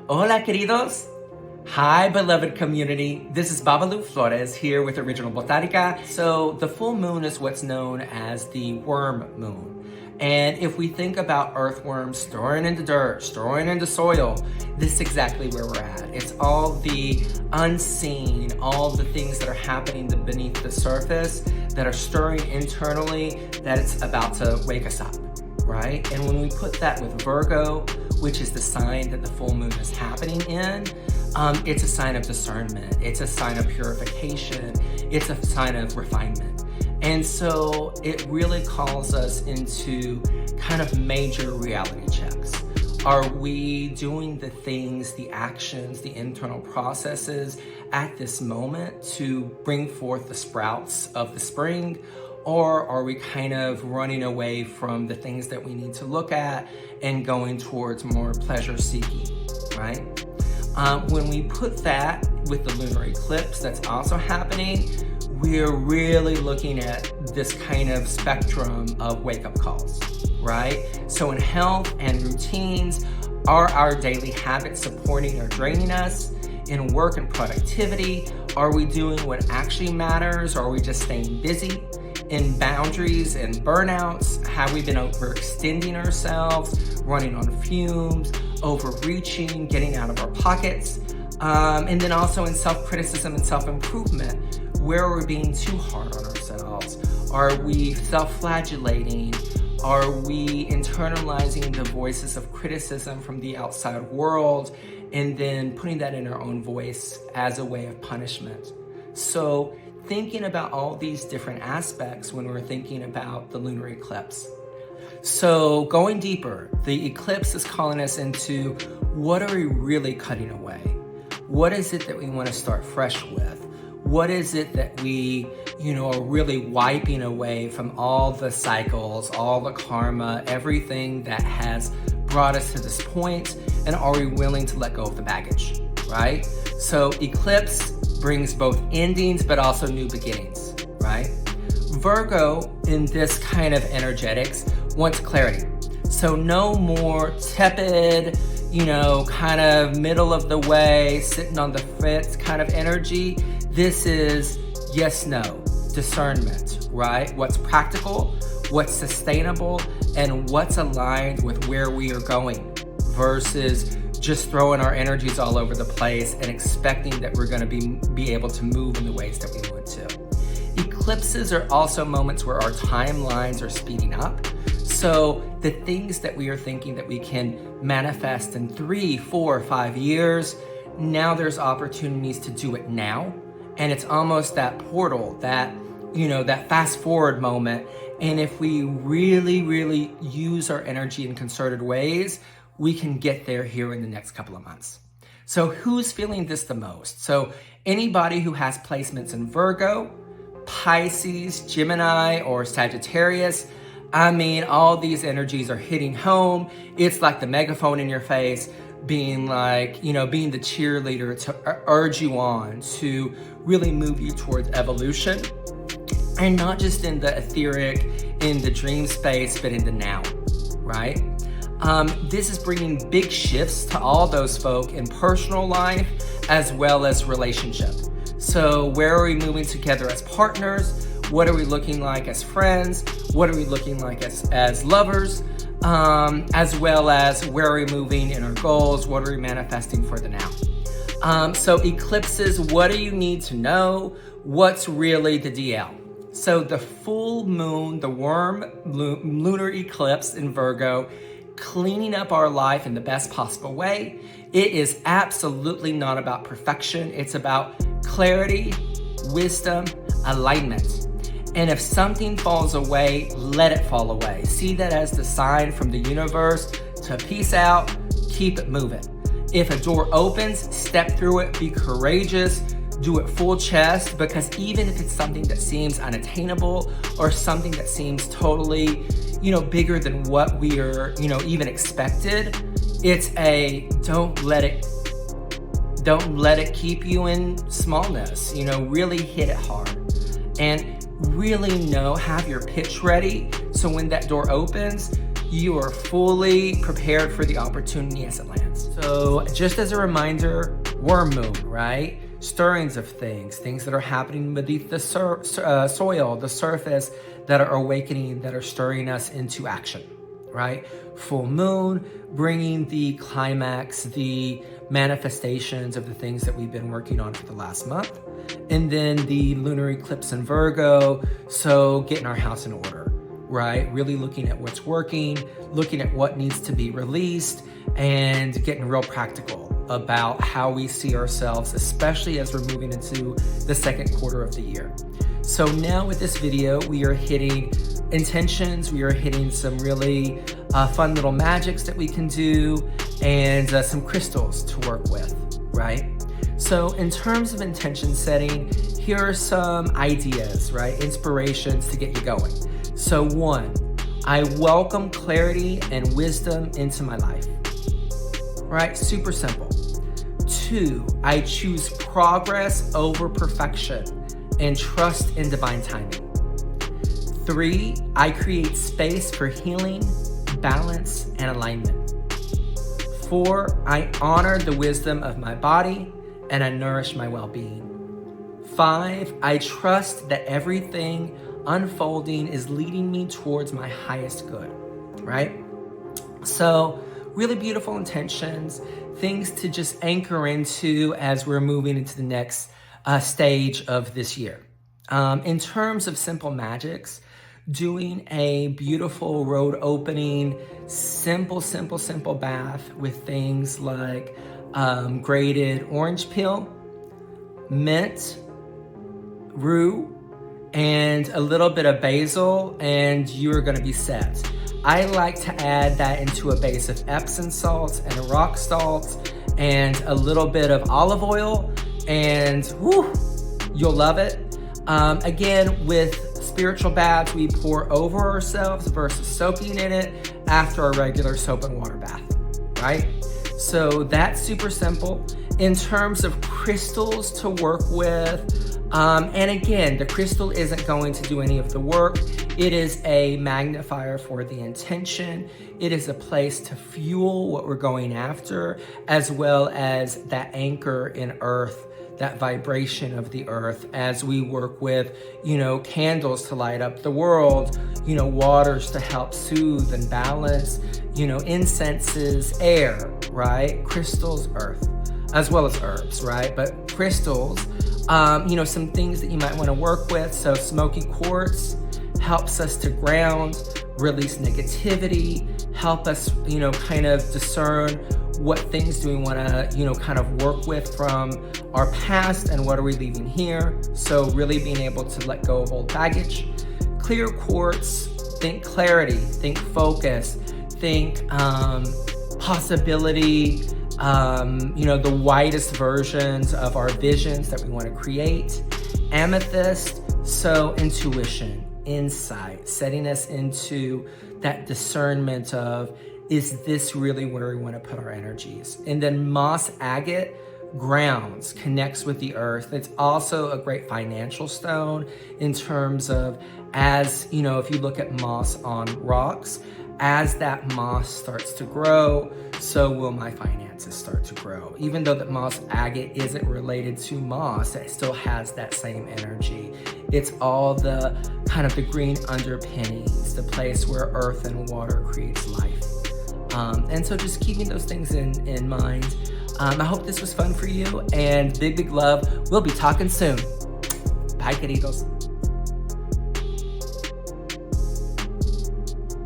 Hola, queridos. Hi, beloved community. This is Lou Florez here with Original Botanica. So the full moon is what's known as the worm moon. And if we think about earthworms storing into dirt, storing into soil, this is exactly where we're at. It's all the unseen, all the things that are happening beneath the surface that are stirring internally, that it's about to wake us up, right? And when we put that with Virgo, which is the sign that the full moon is happening in, it's a sign of discernment. It's a sign of purification. It's a sign of refinement. And so it really calls us into kind of major reality checks. Are we doing the things, the actions, the internal processes at this moment to bring forth the sprouts of the spring? Or are we kind of running away from the things that we need to look at and going towards more pleasure seeking, right? When we put that with the lunar eclipse that's also happening, we're really looking at this kind of spectrum of wake-up calls, right? So in health and routines, are our daily habits supporting or draining us? In work and productivity, are we doing what actually matters, or are we just staying busy? In boundaries and burnouts, have we been overextending ourselves, running on fumes, overreaching, getting out of our pockets? And then also in self-criticism and self-improvement, where are we being too hard on ourselves? Are we self-flagellating? Are we internalizing the voices of criticism from the outside world and then putting that in our own voice as a way of punishment? So thinking about all these different aspects when we're thinking about the lunar eclipse. So going deeper, the eclipse is calling us into what are we really cutting away? What is it that we want to start fresh with? What is it that we, are really wiping away from all the cycles, all the karma, everything that has brought us to this point, and are we willing to let go of the baggage, right? So eclipse brings both endings but also new beginnings, right? Virgo, in this kind of energetics, wants clarity. So no more tepid, kind of middle of the way, sitting on the fence kind of energy. This is yes, no, discernment, right? What's practical, what's sustainable, and what's aligned with where we are going versus just throwing our energies all over the place and expecting that we're going to be able to move in the ways that we want to. Eclipses are also moments where our timelines are speeding up. So the things that we are thinking that we can manifest in 3, 4, 5 years, now there's opportunities to do it now. And it's almost that portal, that fast forward moment. And if we really, really use our energy in concerted ways, we can get there here in the next couple of months. So who's feeling this the most? So anybody who has placements in Virgo, Pisces, Gemini, or Sagittarius, all these energies are hitting home. It's like the megaphone in your face, being like, being the cheerleader to urge you on, to really move you towards evolution. And not just in the etheric, in the dream space, but in the now, right? This is bringing big shifts to all those folk in personal life as well as relationship. So where are we moving together as partners? What are we looking like as friends? What are we looking like as lovers? As well as where are we moving in our goals? What are we manifesting for the now? So eclipses, what do you need to know? What's really the DL? So the full moon, the lunar eclipse in Virgo, cleaning up our life in the best possible way. It is absolutely not about perfection. It's about clarity, wisdom, alignment. And if something falls away, let it fall away. See that as the sign from the universe to peace out, keep it moving. If a door opens, step through it, be courageous, do it full chest, because even if it's something that seems unattainable or something that seems totally, bigger than what we are, even expected, it's don't let it keep you in smallness, really hit it hard. And really have your pitch ready, so when that door opens, you are fully prepared for the opportunity as it lands. So just as a reminder, worm moon, right? Stirrings of things that are happening beneath the soil, the surface, that are awakening, that are stirring us into action, right? Full moon, bringing the climax, the manifestations of the things that we've been working on for the last month. And then the lunar eclipse in Virgo, so getting our house in order, right? Really looking at what's working, looking at what needs to be released, and getting real practical about how we see ourselves, especially as we're moving into the second quarter of the year. So now with this video, we are hitting intentions, we are hitting some really fun little magics that we can do, and some crystals to work with, right? So in terms of intention setting, here are some ideas, right? Inspirations to get you going. So 1, I welcome clarity and wisdom into my life, right? Super simple. 2, I choose progress over perfection and trust in divine timing. 3, I create space for healing, balance, and alignment. 4, I honor the wisdom of my body and I nourish my well-being. 5, I trust that everything unfolding is leading me towards my highest good, right? So really beautiful intentions, things to just anchor into as we're moving into the next stage of this year. In terms of simple magics, doing a beautiful road opening, simple bath with things like grated orange peel, mint, rue, and a little bit of basil, and you're gonna be set. I like to add that into a base of Epsom salt and rock salt and a little bit of olive oil, and whew, you'll love it. Again, with spiritual baths, we pour over ourselves versus soaking in it after our regular soap and water bath, right? So that's super simple. In terms of crystals to work with, and again, the crystal isn't going to do any of the work. It is a magnifier for the intention. It is a place to fuel what we're going after, as well as that anchor in earth, that vibration of the earth as we work with, candles to light up the world, waters to help soothe and balance, incenses, air, right? Crystals, earth, as well as herbs, right? But crystals, some things that you might want to work with. So smoky quartz helps us to ground, release negativity, help us, kind of discern what things do we want to, kind of work with from our past and what are we leaving here. So really being able to let go of old baggage. Clear quartz, think clarity, think focus, think possibility, the widest versions of our visions that we want to create. Amethyst, so intuition, insight, setting us into that discernment of, is this really where we want to put our energies? And then moss agate grounds, connects with the earth. It's also a great financial stone in terms of, as if you look at moss on rocks, as that moss starts to grow, so will my finances start to grow. Even though that moss agate isn't related to moss, it still has that same energy. It's all the kind of the green underpinnings, the place where earth and water creates life. And so just keeping those things in mind. I hope this was fun for you, and big love. We'll be talking soon. Bye, queridos.